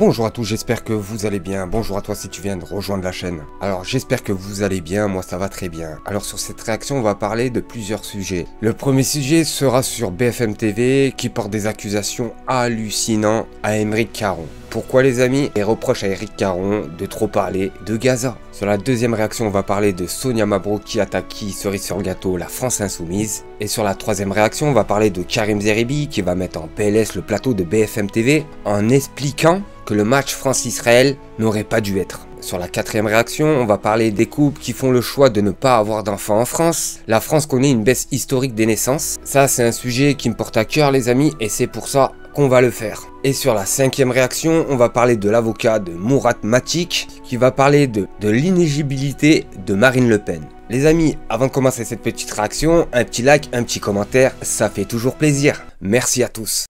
Bonjour à tous, j'espère que vous allez bien. Bonjour à toi si tu viens de rejoindre la chaîne. Alors j'espère que vous allez bien, moi ça va très bien. Alors sur cette réaction, on va parler de plusieurs sujets. Le premier sujet sera sur BFM TV qui porte des accusations hallucinantes à Aymeric Caron. Pourquoi les amis? Et reproche à Aymeric Caron de trop parler de Gaza. Sur la deuxième réaction, on va parler de Sonia Mabrouk qui attaque qui, cerise sur le gâteau, la France insoumise. Et sur la troisième réaction, on va parler de Karim Zeribi qui va mettre en PLS le plateau de BFM TV en expliquant que le match France-Israël n'aurait pas dû être. Sur la quatrième réaction, on va parler des couples qui font le choix de ne pas avoir d'enfants en France. La France connaît une baisse historique des naissances. Ça, c'est un sujet qui me porte à cœur les amis et c'est pour ça qu'on va le faire. Et sur la cinquième réaction, on va parler de l'avocat de Mourad Matik qui va parler de l'inéligibilité de Marine Le Pen. Les amis, avant de commencer cette petite réaction, un petit like, un petit commentaire, ça fait toujours plaisir. Merci à tous.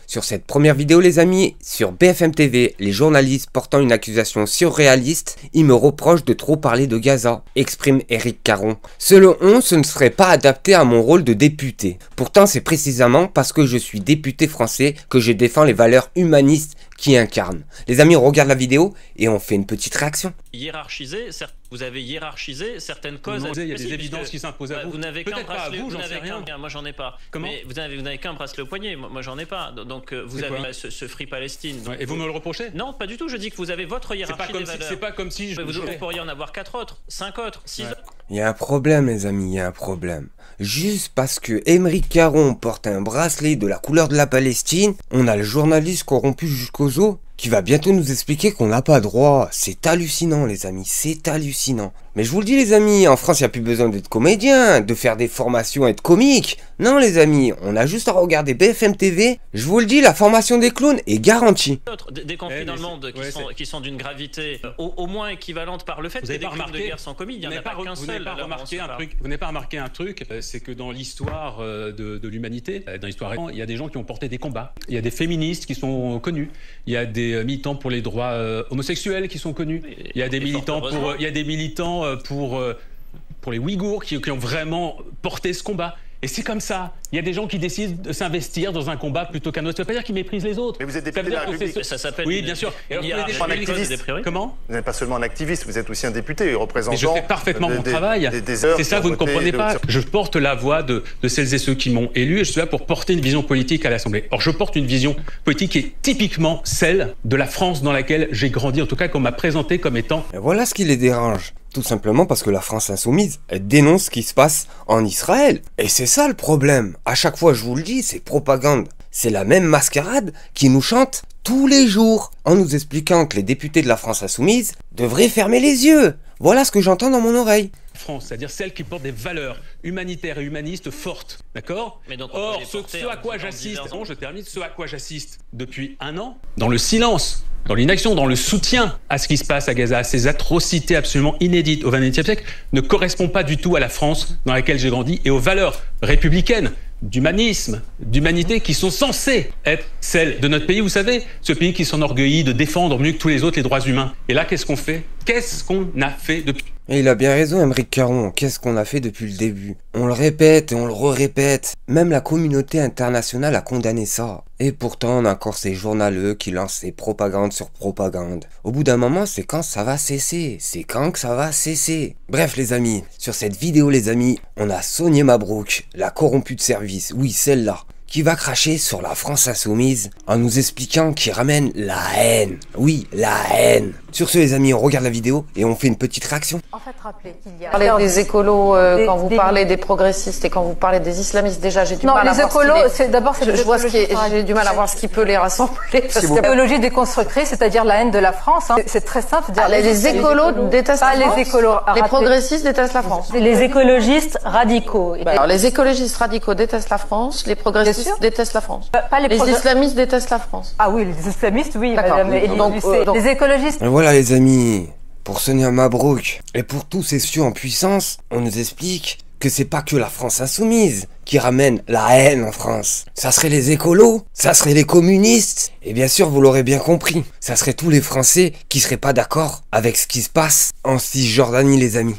Sur cette première vidéo les amis, sur BFM TV, les journalistes portant une accusation surréaliste, ils me reprochent de trop parler de Gaza, exprime Aymeric Caron. Selon eux, ce ne serait pas adapté à mon rôle de député. Pourtant c'est précisément parce que je suis député français que je défends les valeurs humanistes qui incarnent. Les amis, on regarde la vidéo et on fait une petite réaction. Vous avez hiérarchisé certaines causes. Il y a des évidences qui s'imposent à vous. Vous n'avez qu'un bracelet, j'en sais rien. Moi j'en ai pas. Comment? Mais vous n'avez qu'un bracelet au poignet, moi j'en ai pas. Donc vous avez ce Free Palestine. Donc, et vous me le reprochez? Non, pas du tout. Je dis que vous avez votre hiérarchie des valeurs. C'est pas comme si je... Vous pourriez en avoir 4 autres, 5 autres, 6 autres. Il y a un problème les amis, il y a un problème. Juste parce que Aymeric Caron porte un bracelet de la couleur de la Palestine, on a le journaliste corrompu jusqu'aux os qui va bientôt nous expliquer qu'on n'a pas droit. C'est hallucinant les amis, c'est hallucinant. Mais je vous le dis les amis, en France il n'y a plus besoin d'être comédien, de faire des formations et être comique. Non les amis, on a juste à regarder BFM TV. Je vous le dis, la formation des clowns est garantie. Des conflits dans le monde qui sont d'une gravité au moins équivalente par le fait que des crimes de guerre sont commis. Il n'y en a pas qu'un seul. Vous n'avez pas remarqué un truc, c'est que dans l'histoire de l'humanité, dans l'histoire récente, il y a des gens qui ont porté des combats. Il y a des féministes qui sont connus. Il y a des militants pour les droits homosexuels qui sont connus. Il y a des militants pour les Ouïghours qui ont vraiment porté ce combat. Et c'est comme ça. Il y a des gens qui décident de s'investir dans un combat plutôt qu'un autre. Ça veut pas dire qu'ils méprisent les autres. Mais vous êtes député de la République. Ça s'appelle oui, bien sûr. Vous n'êtes pas seulement un activiste, vous êtes aussi un député représentant. Mais je fais parfaitement mon travail. C'est ça, vous ne comprenez pas. Je porte la voix de celles et ceux qui m'ont élu et je suis là pour porter une vision politique à l'Assemblée. Or, je porte une vision politique qui est typiquement celle de la France dans laquelle j'ai grandi, en tout cas qu'on m'a présenté comme étant... Et voilà ce qui les dérange. Tout simplement parce que la France insoumise, elle dénonce ce qui se passe en Israël. Et c'est ça le problème. À chaque fois, je vous le dis, c'est propagande. C'est la même mascarade qui nous chante tous les jours en nous expliquant que les députés de la France insoumise devraient fermer les yeux. Voilà ce que j'entends dans mon oreille. France, c'est-à-dire celle qui porte des valeurs humanitaires et humanistes fortes, d'accord? Or, ce à quoi j'assiste, je termine, ce à quoi j'assiste depuis un an, dans le silence, dans l'inaction, dans le soutien à ce qui se passe à Gaza, à ces atrocités absolument inédites au XXe siècle, ne correspond pas du tout à la France dans laquelle j'ai grandi et aux valeurs républicaines, d'humanisme, d'humanité qui sont censées être celles de notre pays. Vous savez, ce pays qui s'enorgueillit de défendre mieux que tous les autres les droits humains. Et là, qu'est-ce qu'on fait? Qu'est-ce qu'on a fait depuis... Et il a bien raison, Aymeric Caron. Qu'est-ce qu'on a fait depuis le début? On le répète et on le répète. Même la communauté internationale a condamné ça. Et pourtant, on a encore ces journaleux qui lancent des propagandes sur propagande. Au bout d'un moment, c'est quand ça va cesser? C'est quand que ça va cesser? Bref, les amis, sur cette vidéo, les amis, on a Sonia Mabrouk, la corrompue de service. Oui, celle-là. Qui va cracher sur la France insoumise en nous expliquant qu'il ramène la haine. Oui, la haine. Sur ce les amis, on regarde la vidéo et on fait une petite réaction. En fait, rappelez qu'il y a... Parlez des écolos quand vous parlez des progressistes et quand vous parlez des islamistes, déjà j'ai du mal à voir... Non, les écolos, c'est d'abord... J'ai du mal à voir ce qui peut les rassembler. C'est une idéologie déconstructrice, c'est-à-dire la haine de la France. Hein. C'est très simple. Les écolos détestent la France. Les progressistes détestent la France. Les écologistes radicaux. Alors, les écologistes radicaux détestent la France, les progressistes détestent la France. Les islamistes détestent la France. Ah oui, les islamistes, oui, madame. Les écologistes... Voilà les amis, pour Sonia Mabrouk et pour tous ces cieux en puissance, on nous explique que c'est pas que la France insoumise qui ramène la haine en France. Ça serait les écolos, ça serait les communistes, et bien sûr vous l'aurez bien compris, ça serait tous les Français qui seraient pas d'accord avec ce qui se passe en Cisjordanie les amis.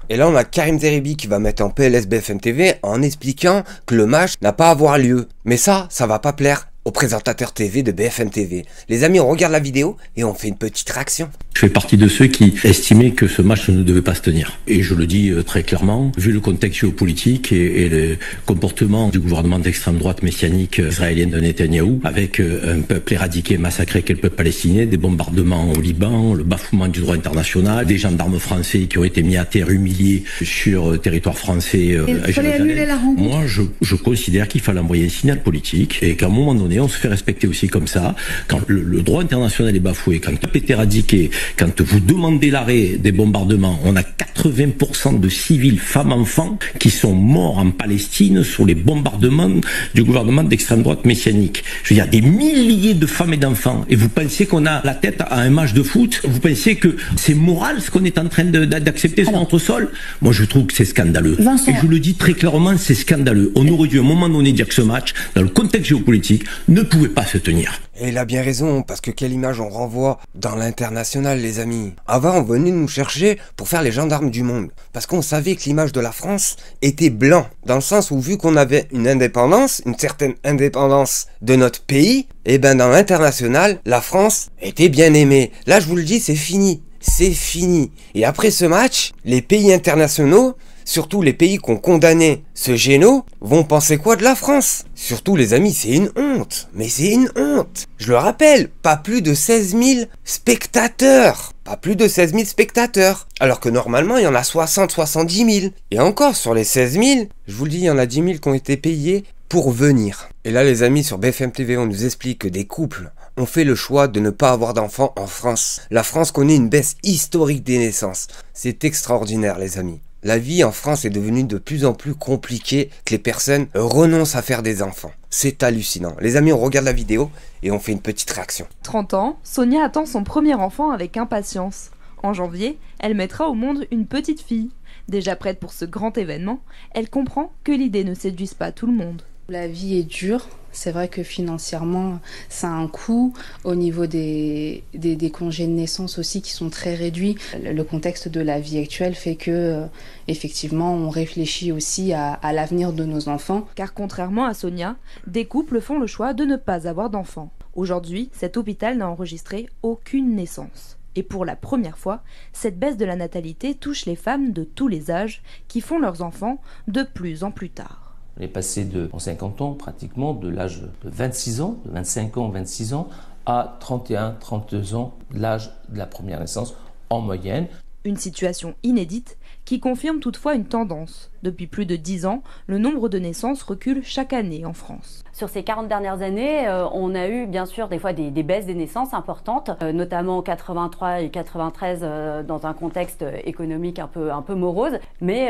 Et là on a Karim Zeribi qui va mettre en PLS BFM TV en expliquant que le match n'a pas à avoir lieu. Mais ça va pas plaire au présentateur TV de BFM TV. Les amis, on regarde la vidéo et on fait une petite réaction. Je fais partie de ceux qui estimaient que ce match ne devait pas se tenir. Et je le dis très clairement, vu le contexte géopolitique et le comportement du gouvernement d'extrême droite messianique israélien de Netanyahou, avec un peuple éradiqué, massacré qu'est le peuple palestinien, des bombardements au Liban, le bafouement du droit international, des gendarmes français qui ont été mis à terre, humiliés sur territoire français à Jérusalem. Moi, je considère qu'il fallait envoyer un signal politique et qu'à un moment donné, on se fait respecter aussi comme ça. Quand le droit international est bafoué, quand le peuple est éradiqué, quand vous demandez l'arrêt des bombardements, on a 80% de civils, femmes, enfants, qui sont morts en Palestine sous les bombardements du gouvernement d'extrême droite messianique. Je veux dire, des milliers de femmes et d'enfants. Et vous pensez qu'on a la tête à un match de foot? Vous pensez que c'est moral ce qu'on est en train d'accepter sur notre sol? Moi, je trouve que c'est scandaleux. Vincent. Et je le dis très clairement, c'est scandaleux. On aurait dû à un moment donné dire que ce match, dans le contexte géopolitique, ne pouvait pas se tenir. Et il a bien raison, parce que quelle image on renvoie dans l'international, les amis. Avant, on venait nous chercher pour faire les gendarmes du monde, parce qu'on savait que l'image de la France était blanc, dans le sens où vu qu'on avait une indépendance, une certaine indépendance de notre pays, et ben dans l'international, la France était bien aimée. Là, je vous le dis, c'est fini. C'est fini. Et après ce match, les pays internationaux, surtout les pays qui ont condamné ce géno, vont penser quoi de la France? Surtout les amis, c'est une honte. Mais c'est une honte. Je le rappelle, pas plus de 16 000 spectateurs. Pas plus de 16 000 spectateurs. Alors que normalement, il y en a 60-70 000. Et encore, sur les 16 000, je vous le dis, il y en a 10 000 qui ont été payés pour venir. Et là, les amis, sur BFM TV, on nous explique que des couples ont fait le choix de ne pas avoir d'enfants en France. La France connaît une baisse historique des naissances. C'est extraordinaire, les amis. La vie en France est devenue de plus en plus compliquée, que les personnes renoncent à faire des enfants. C'est hallucinant. Les amis, on regarde la vidéo et on fait une petite réaction. 30 ans, Sonia attend son premier enfant avec impatience. En janvier, elle mettra au monde une petite fille. Déjà prête pour ce grand événement, elle comprend que l'idée ne séduise pas tout le monde. La vie est dure. C'est vrai que financièrement, ça a un coût au niveau des congés de naissance aussi qui sont très réduits. Le contexte de la vie actuelle fait que, effectivement, on réfléchit aussi à l'avenir de nos enfants. Car contrairement à Sonia, des couples font le choix de ne pas avoir d'enfants. Aujourd'hui, cet hôpital n'a enregistré aucune naissance. Et pour la première fois, cette baisse de la natalité touche les femmes de tous les âges qui font leurs enfants de plus en plus tard. On est passé en 50 ans, pratiquement, de l'âge de 26 ans, de 25 ans, 26 ans, à 31, 32 ans, l'âge de la première naissance en moyenne. Une situation inédite qui confirme toutefois une tendance. Depuis plus de 10 ans, le nombre de naissances recule chaque année en France. Sur ces 40 dernières années, on a eu bien sûr des fois des baisses des naissances importantes, notamment en 83 et 93 dans un contexte économique un peu morose, mais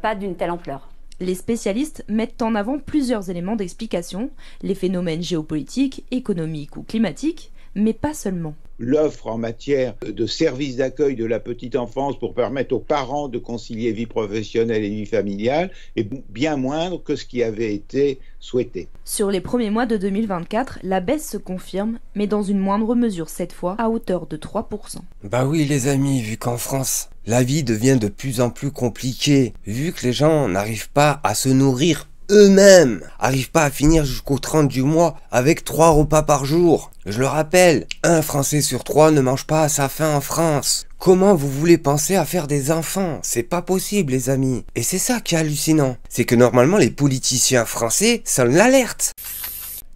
pas d'une telle ampleur. Les spécialistes mettent en avant plusieurs éléments d'explication, les phénomènes géopolitiques, économiques ou climatiques, mais pas seulement. L'offre en matière de services d'accueil de la petite enfance pour permettre aux parents de concilier vie professionnelle et vie familiale est bien moindre que ce qui avait été souhaité. Sur les premiers mois de 2024, la baisse se confirme, mais dans une moindre mesure cette fois, à hauteur de 3%. Bah oui les amis, vu qu'en France, la vie devient de plus en plus compliquée, vu que les gens n'arrivent pas à se nourrir eux-mêmes, n'arrivent pas à finir jusqu'au 30 du mois avec 3 repas par jour. Je le rappelle, un Français sur 3 ne mange pas à sa faim en France. Comment vous voulez penser à faire des enfants? C'est pas possible les amis. Et c'est ça qui est hallucinant. C'est que normalement les politiciens français sonnent l'alerte.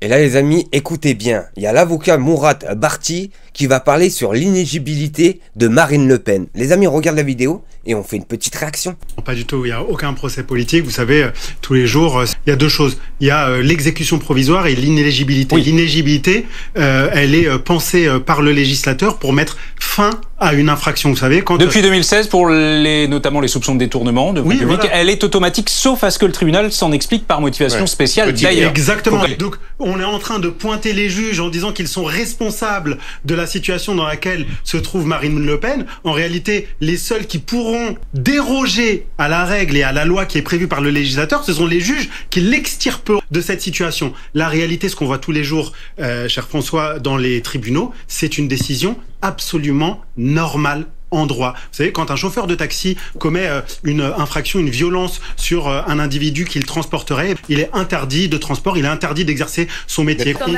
Et là les amis, écoutez bien, il y a l'avocat Mourad Barti qui va parler sur l'inéligibilité de Marine Le Pen. Les amis, on regarde la vidéo et on fait une petite réaction. Pas du tout, il n'y a aucun procès politique. Vous savez, tous les jours, il y a deux choses. Il y a l'exécution provisoire et l'inéligibilité. Oui. L'inéligibilité, elle est pensée par le législateur pour mettre fin à une infraction. Vous savez, quand depuis 2016, pour notamment les soupçons de détournement de public, voilà. Elle est automatique, sauf à ce que le tribunal s'en explique par motivation spéciale d'ailleurs. Exactement. Donc, on est en train de pointer les juges en disant qu'ils sont responsables de la situation dans laquelle se trouve Marine Le Pen. En réalité, les seuls qui pourront déroger à la règle et à la loi qui est prévue par le législateur, ce sont les juges qui l'extirperont de cette situation. La réalité, ce qu'on voit tous les jours, cher François, dans les tribunaux, c'est une décision absolument normale en droit. Vous savez, quand un chauffeur de taxi commet une infraction, une violence sur un individu qu'il transporterait, il est interdit de transport, il est interdit d'exercer son métier. Il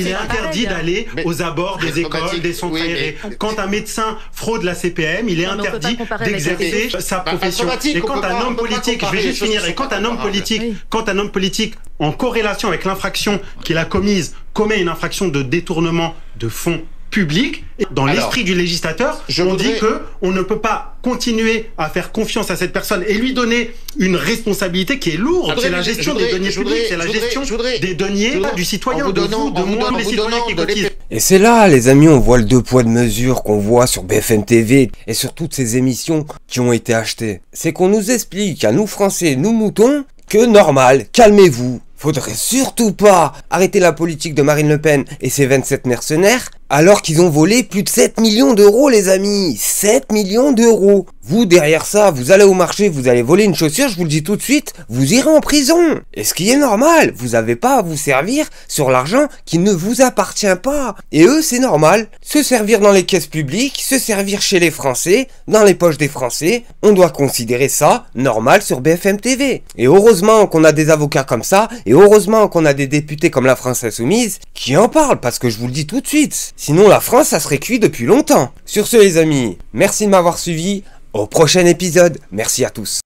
est interdit d'aller aux abords des écoles, des centres aérés. Quand un médecin fraude la CPM, il est interdit d'exercer sa profession. Et quand un homme politique, je vais juste finir, et quand un homme politique, en corrélation avec l'infraction qu'il a commise, commet une infraction de détournement de fonds publics, dans l'esprit du législateur, on dit que on ne peut pas continuer à faire confiance à cette personne et lui donner une responsabilité qui est lourde. C'est la gestion des deniers publics, c'est la gestion des deniers du citoyen, de moi, les citoyens qui cotisent. Et c'est là, les amis, on voit le 2 poids 2 mesures qu'on voit sur BFM TV et sur toutes ces émissions qui ont été achetées. C'est qu'on nous explique à nous Français, nous moutons, que normal, calmez-vous. Faudrait surtout pas arrêter la politique de Marine Le Pen et ses 27 mercenaires alors qu'ils ont volé plus de 7 millions d'euros, les amis. 7 millions d'euros. Vous, derrière ça, vous allez au marché, vous allez voler une chaussure, je vous le dis tout de suite, vous irez en prison. Et ce qui est normal, vous n'avez pas à vous servir sur l'argent qui ne vous appartient pas. Et eux, c'est normal. Se servir dans les caisses publiques, se servir chez les Français, dans les poches des Français, on doit considérer ça normal sur BFM TV. Et heureusement qu'on a des avocats comme ça, et heureusement qu'on a des députés comme la France Insoumise qui en parlent, parce que je vous le dis tout de suite. Sinon la France, ça serait cuit depuis longtemps. Sur ce les amis, merci de m'avoir suivi. Au prochain épisode. Merci à tous.